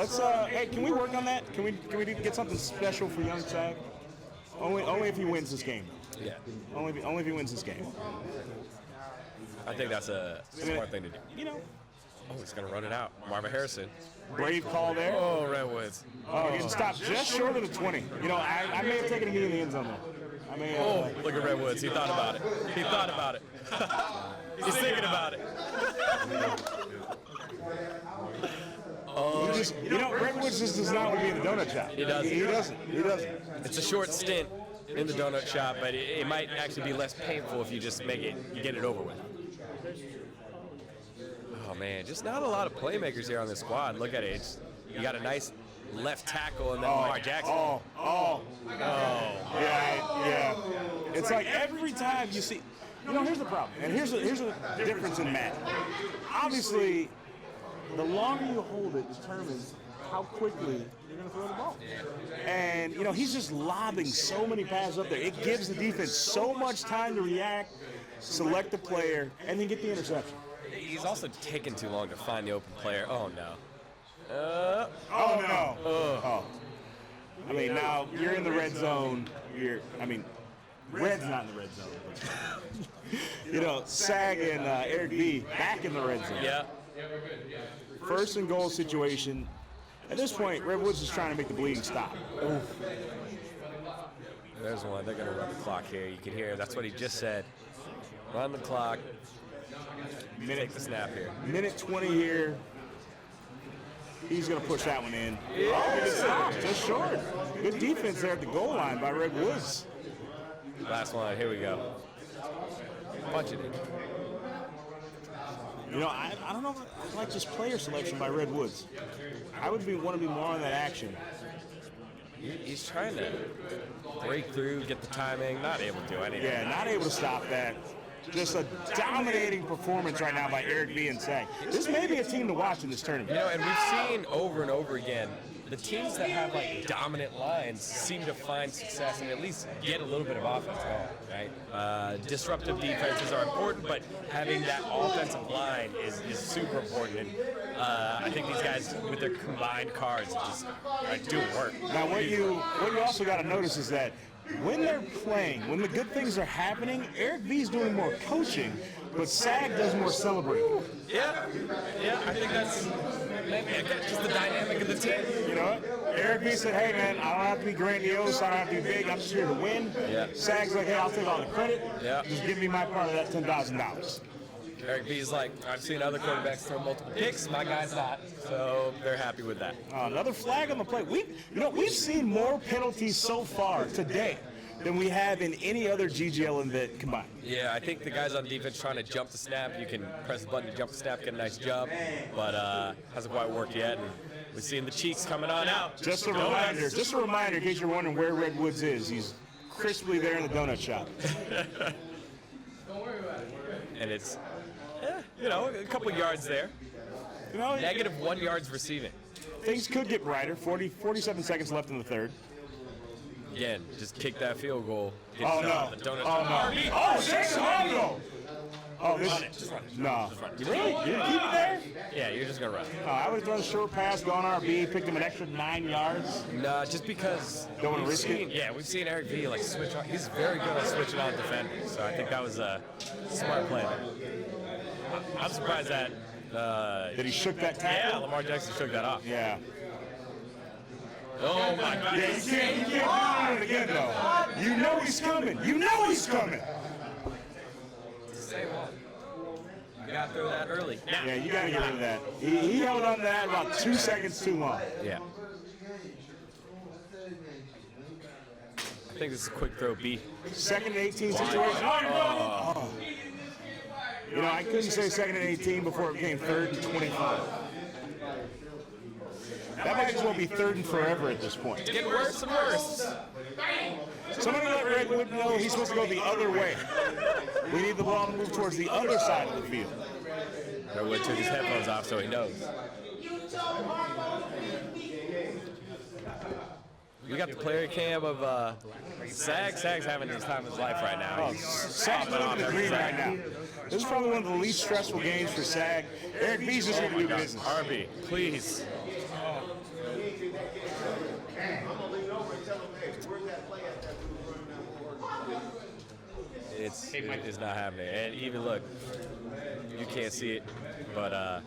Let's hey, can we work on that? Can we get something special for young Sag? Only if he wins this game. Yeah. Only if he wins this game. I think that's a smart thing to do. You know. Oh, he's gonna run it out. Marvin Harrison. Brave call there. Oh, Redwoods. Oh, getting stopped just short of the 20. You know, I may have taken a knee in the end zone there. I may have, look at Redwoods. He thought about it. He thought about it. He's thinking about it. Redwoods just does not want to be in the donut shop. He doesn't. He doesn't. It's a short stint in the donut shop, but it might actually be less painful if you just get it over with. Oh man, just not a lot of playmakers here on this squad. Look at it. You got a nice left tackle and then Lamar Jackson. Yeah. It's like every time you see, here's the problem, and here's a difference in Madden. Obviously, the longer you hold it determines how quickly you're going to throw the ball. And, he's just lobbing so many passes up there. It gives the defense so much time to react, select the player, and then get the interception. He's also taking too long to find the open player. Oh, no. No. I mean, now you're in the red zone. Red's not in the red zone. Sag and Eric B back in the red zone. Yeah. First and goal situation. At this point, Redwoods is trying to make the bleeding stop. Oof. There's one. They're going to run the clock here. You can hear it. That's what he just said. Run the clock. Take the snap here. Minute 20 here. He's going to push that one in. Just short. Good defense there at the goal line by Redwoods. Last one. Here we go. Punch it in. I don't know if I like this player selection by Redwoods. I would want to be more on that action. He's trying to break through, get the timing, not able to do anything. Yeah, not able to stop that. Just a dominating performance right now by Eric B and Sag. This may be a team to watch in this tournament. And we've seen over and over again, the teams that have dominant lines seem to find success and at least get a little bit of offense going, right? Disruptive defenses are important, but having that offensive line is super important. And I think these guys, with their combined cards, just are doing work. Now, what you also got to notice is that when they're playing, when the good things are happening, Eric B's doing more coaching, but Sag does more celebrating. Yeah, I think that's just the dynamic of the team. You know what? Eric B said, hey man, I don't have to be grandiose, I don't have to be big, I'm just here to win. Yeah. Sag's like, hey, I'll take all the credit. Yeah. Just give me my part of that $10,000. Eric B's like, I've seen other quarterbacks throw multiple picks, my guy's not, so they're happy with that. Another flag on the play. We've seen more penalties so far today than we have in any other GGL event combined. Yeah, I think the guys on defense trying to jump the snap. You can press the button to jump the snap, get a nice jump, but hasn't quite worked yet. And we've seen the cheeks coming on out. Just a reminder, in case you're wondering where Redwoods is. He's crisply there in the donut shop. And it's, a couple yards there. Negative 1 yards receiving. Things could get brighter. 47 seconds left in the third. Again, just kick that field goal. Oh, no. The donut Oh, Chicago! Oh, this just run it. No. Just run it. Really? You're keep it there? Yeah, you're just going to run it. I would have thrown a short pass, gone RB, picked him an extra 9 yards. Nah, just because Don't want to risk it? Yeah, we've seen Eric V switch on. He's very good at switching on defenders, so I think that was a smart play there. I'm surprised that he shook that tackle? Yeah, Lamar Jackson shook that off. Yeah. Oh my God! Yeah, you can't do it again though. You know he's coming. You gotta throw that early. Yeah, you gotta get rid of that. He held on to that about 2 seconds too long. Yeah. I think this is a quick throw B. Second and 18 situation. I couldn't say second and 18 before it became third and 25. That might as well be third and forever at this point. It's getting worse and worse. Somebody let Redwood know he's supposed to go the other way. We need the ball to move towards the other side of the field. Redwood took his headphones off so he knows. We got the player cam of Sag. Sag's having his time of his life right now. Sag's living the dream right now. This is probably one of the least stressful games for Sag. Eric B's just going to do business. RB, please. It's not happening. And even look, you can't see it, but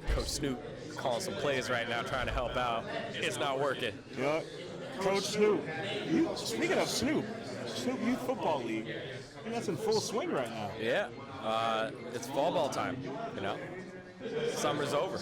Coach Snoop calling some plays right now, trying to help out. It's not working. Yeah, Coach Snoop. Speaking of Snoop Youth Football League, I think that's in full swing right now. Yeah, it's fall ball time. You know, summer's over.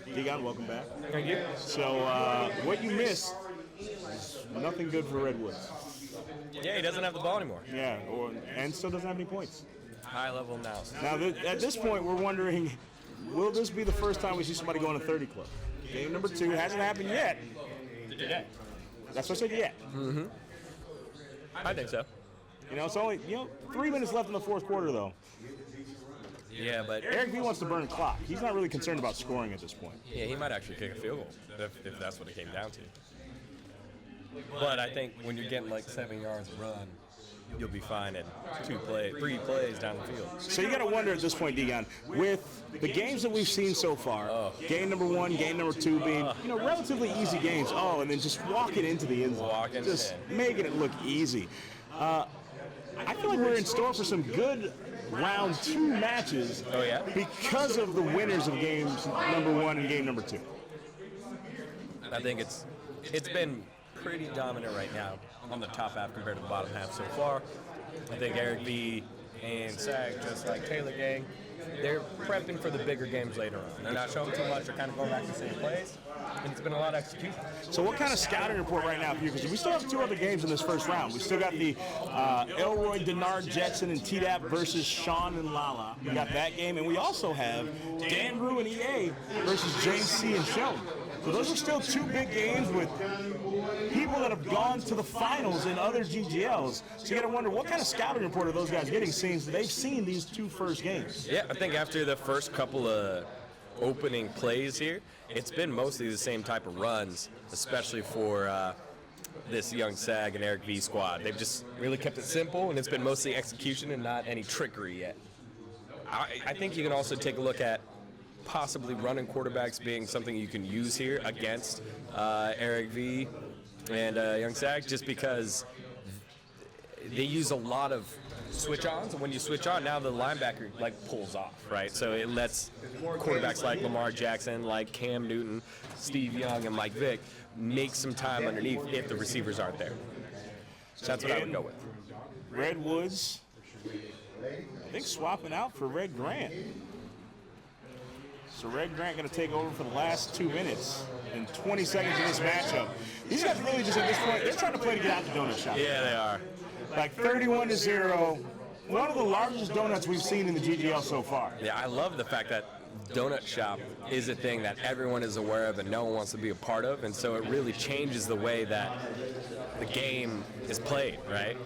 Degon, welcome back. Thank you. So, what you missed is nothing good for Redwoods. Yeah, he doesn't have the ball anymore. Yeah, and still doesn't have any points. High level analysis. Now, at this point, we're wondering, will this be the first time we see somebody go in a 30 club? Game number 2 hasn't happened yet. That's what I said, yet. Mm-hmm. I think so. You know, it's only 3 minutes left in the fourth quarter, though. Yeah, but Eric V wants to burn the clock. He's not really concerned about scoring at this point. yeah, he might actually kick a field goal if that's what it came down to. But I think when you're getting like 7 yards a run, you'll be fine at 3 plays down the field. So you got to wonder at this point, Degon, with the games that we've seen so far, game number 1, game number 2 being, relatively easy games. Oh, and then just walking into the end zone, just making it look easy. I feel like we're in store for some good round 2 matches. Oh, yeah? Because of the winners of games number 1 and game number 2. I think it's been pretty dominant right now on the top half compared to the bottom half so far. I think Eric V and Sag, just like Taylor Gang, they're prepping for the bigger games later on. They're not showing too much. They're kind of going back to the same plays. And it's been a lot of execution. So what kind of scouting report right now for you? Because we still have 2 other games in this first round. We still got the Elroy, Denard, Jetson, and T-Dap versus Sean and Lala. We got that game. And we also have Dan Rue and EA versus James C. and Sheldon. So those are still 2 big games with people that have gone to the finals in other GGLs. So you got to wonder, what kind of scouting report are those guys getting, since they've seen these 2 first games? Yeah, I think after the first couple of opening plays here, it's been mostly the same type of runs, especially for this young Sag and Eric V squad. They've just really kept it simple, and it's been mostly execution and not any trickery yet. I think you can also take a look at possibly running quarterbacks being something you can use here against Eric V and young Sag, just because they use a lot of switch-ons, and when you switch on, now the linebacker pulls off, right? So it lets quarterbacks like Lamar Jackson, like Cam Newton, Steve Young, and Mike Vick make some time underneath if the receivers aren't there. So that's what I would go with. Redwoods, I think, swapping out for Red Grant. So Red Grant going to take over for the last 2 minutes and 20 seconds of this matchup. These guys really just, at this point, they're trying to play to get out the donut shop. Yeah, they are. Like 31-0, one of the largest donuts we've seen in the GGL so far. Yeah, I love the fact that donut shop is a thing that everyone is aware of and no one wants to be a part of, and so it really changes the way that the game is played, right?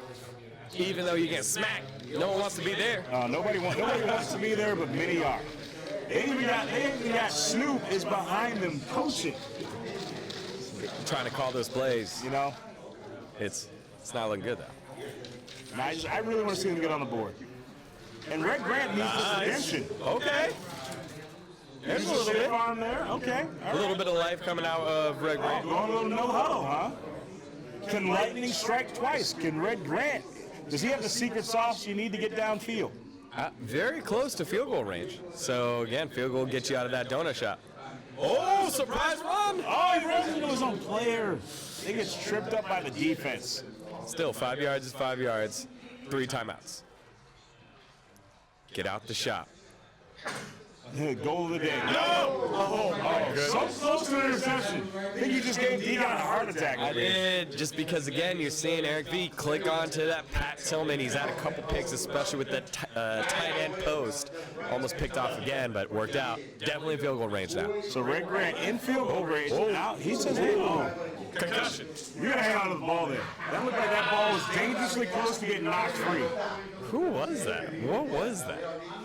Even though you get smacked, no one wants to be there. Nobody wants to be there, but many are. They even got Snoop is behind them coaching. Trying to call those plays. It's not looking good, though. And I really want to see them get on the board. And Red Grant needs this redemption. Okay. There's a little bit. On there. Okay. A little bit of life coming out of Red Grant. Going a little no huddle, huh? Can lightning strike twice? Can Red Grant? Does he have the secret sauce you need to get downfield? Very close to field goal range. So again, field goal gets you out of that donut shop. Oh, surprise run! Oh, he runs into his own player. He gets tripped up by the defense. Still, 5 yards is 5 yards. 3 timeouts. Get out the shop. Goal of the day. No! Oh, so close to the interception. I think you just gave Dion a heart attack. I did, just because, again, you're seeing Eric V click onto that Pat Tillman. He's had a couple picks, especially with that tight end post. Almost picked off again, but worked out. Definitely field goal range now. So Red Grant in field goal range. Now he says, hey, Concussion. You gotta hang on to the ball there. That looked like that ball was dangerously close to getting knocked free. Who was that? What was that?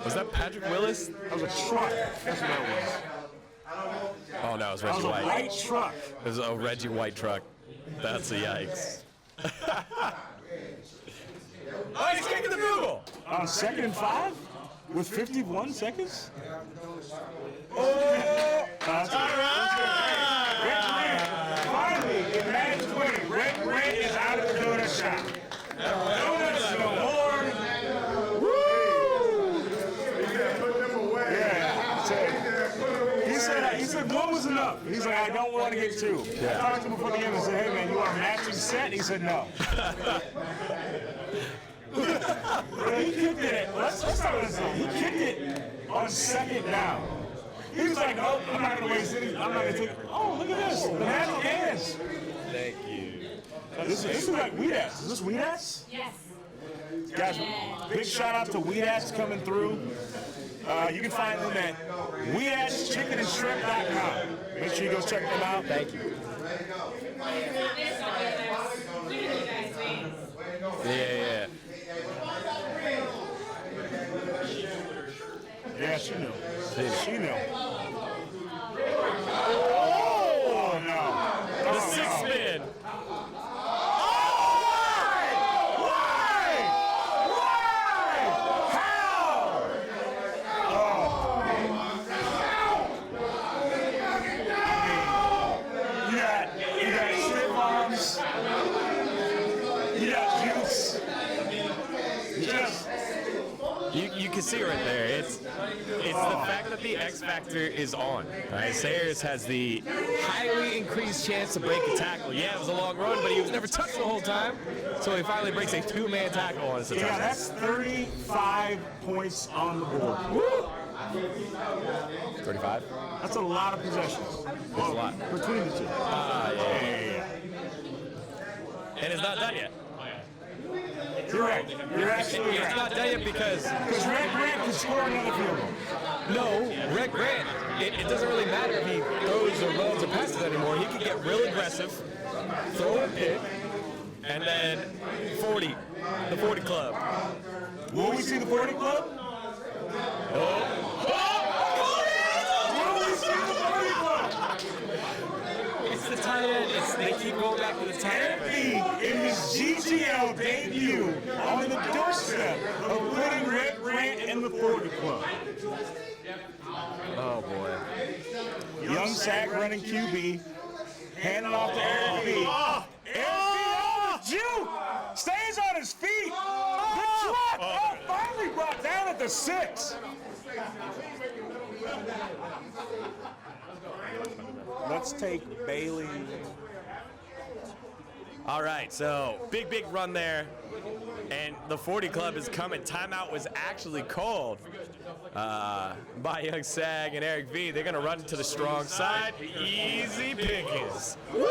Was that Patrick Willis? That was a truck. That's what that was. Oh, no, it was That Reggie was a White. white truck. It was a Reggie White truck. That's a yikes. Oh, he's kicking the field goal. On 2nd and 5? With 51 seconds? Oh! That's all right. Red Grant, finally, in Madden 20, Red Grant is out of the donut shop. Donuts no more. Woo! Yeah. He said one was enough. He's like, I don't want to get 2. I talked to him before the game and said, hey man, you want a matching set? He said no. He kicked it. Let's start with this though. He kicked it on 2nd down. He was like, nope, I'm not going to waste it. I'm not going to take it. Oh, look at this. The magic hands. Thank you. This is like Weed Ass. Is this Weed Ass? Yes. Guys, big shout out to Weed Ass coming through. You can find them at weedasschickenandshrimp.com. Make sure you go check them out. Thank you. Yeah. Yeah, she knew. She knew. Oh, no. The 6-man. You can see right there. It's the fact that the X factor is on. Right? Sayers has the highly increased chance to break a tackle. Yeah, it was a long run, but he was never touched the whole time. So he finally breaks a 2-man tackle on us. Yeah, that's 35 points on the board. Woo! 35? That's a lot of possessions. That's a lot. Between the two. Yeah. And it's not done yet. You're right. You're absolutely It's right. not done yet because Red Grant can score another field goal. no, Red Grant, it doesn't really matter if he throws or runs or passes anymore. He can get real aggressive, throw a pick, and then 40, the 40 club. Will we see the 40 club? It's the tight end. They keep going back to the tight end. In his GGL debut on the doorstep of putting Red Grant in the 40 club. Oh boy. Young sack running QB, handing off to Eric B. Eric B on the juke, stays on his feet. The truck, finally brought down at the 6. Let's take Bailey. All right, so big run there, and the 40 club is coming. Timeout was actually called by Young Sag and Eric V. They're gonna run to the strong side. Easy pickings. Woo!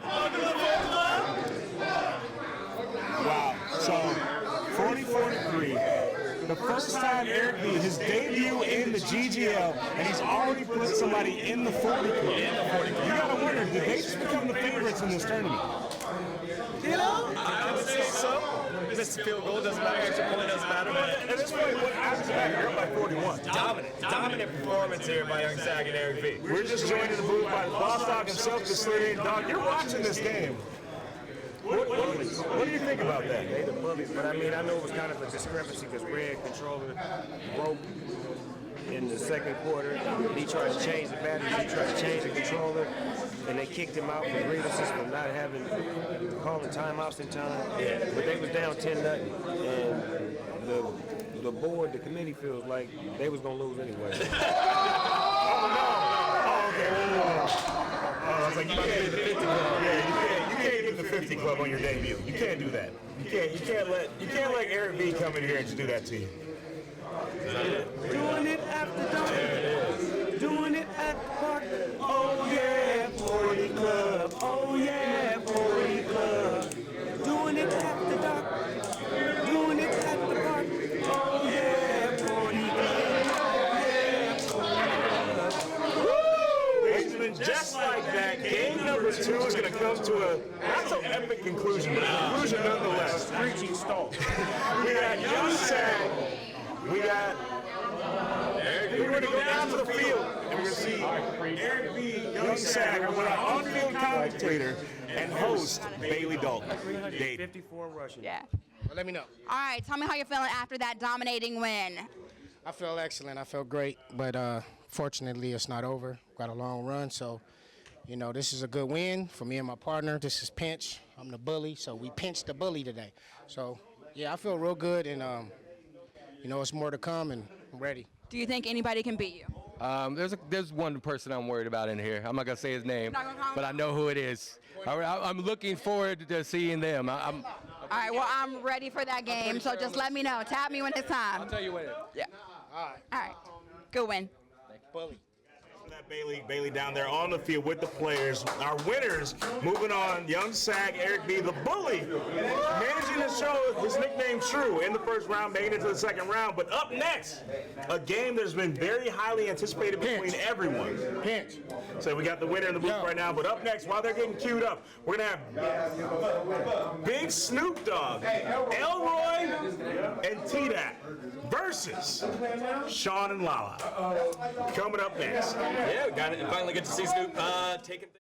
On to the 40 club. Wow. So 40-43. The first time Eric B, his debut in the GGL, and he's already put somebody in the 40 club. You gotta wonder, did they just become the favorites in this tournament? You know, I would say so. This field goal doesn't matter, extra point doesn't matter. At this point, what happens to you're up by 41. Dominant performance here by Young Sag and Eric V. We're just joined in the booth by the boss dog himself, the Slitty Dog. You're watching this game. What do you think about that? They the bullies, but I mean, I know it was kind of a discrepancy because Red controller broke in the 2nd quarter. And he tried to change the batteries, he tried to change the controller, and they kicked him out for grievances for not calling timeouts in time. But they was down 10-0, and the board, the committee feels like they was gonna lose anyway. Oh, no. Oh, okay. Oh, it's like you can't do the 50 club. Yeah, you can't do the 50 club on your debut. You can't do that. You can't let Eric B come in here and just do that to you. Doing it after dark. Doing it at the park. Oh yeah, 40 club. Oh yeah, 40 club. Doing it after dark. Doing it at the park. Oh yeah, 40 club. And just like that, game number 2 is going to come to a not so epic conclusion, but a conclusion nonetheless. Screeching stall. We got Young Sag. We got we're going to go down to the field and we're going to see Eric B. Young Sag, our on-field commentator and host Bailey Dalton. 54 rushing. Yeah. Well, let me know. All right, tell me how you're feeling after that dominating win. I feel excellent. I feel great, but fortunately, it's not over. Got a long run, so you know this is a good win for me and my partner. This is Pinch. I'm the bully, so we pinched the bully today. So yeah, I feel real good, and you know it's more to come, and I'm ready. Do you think anybody can beat you? There's one person I'm worried about in here. I'm not gonna say his name, Not gonna call him but I know who it is. I'm looking forward to seeing them. All right, well, I'm ready for that game, so just let me know. Tap me when it's time. I'll tell you when. Yeah. All right. Good win. Bully. That Bailey down there on the field with the players. Our winners moving on. Young Sag, Eric B. the bully, managing to show his nickname true in the first round, making it to the second round. But up next, a game that's been very highly anticipated between everyone. Pinch. So we got the winner in the booth right now. But up next, while they're getting queued up, we're gonna have Big Snoop Dogg, Elroy, and T-Dat versus Sean and Lala. Coming up next. Yeah, we got it. Finally get to see Snoop taking.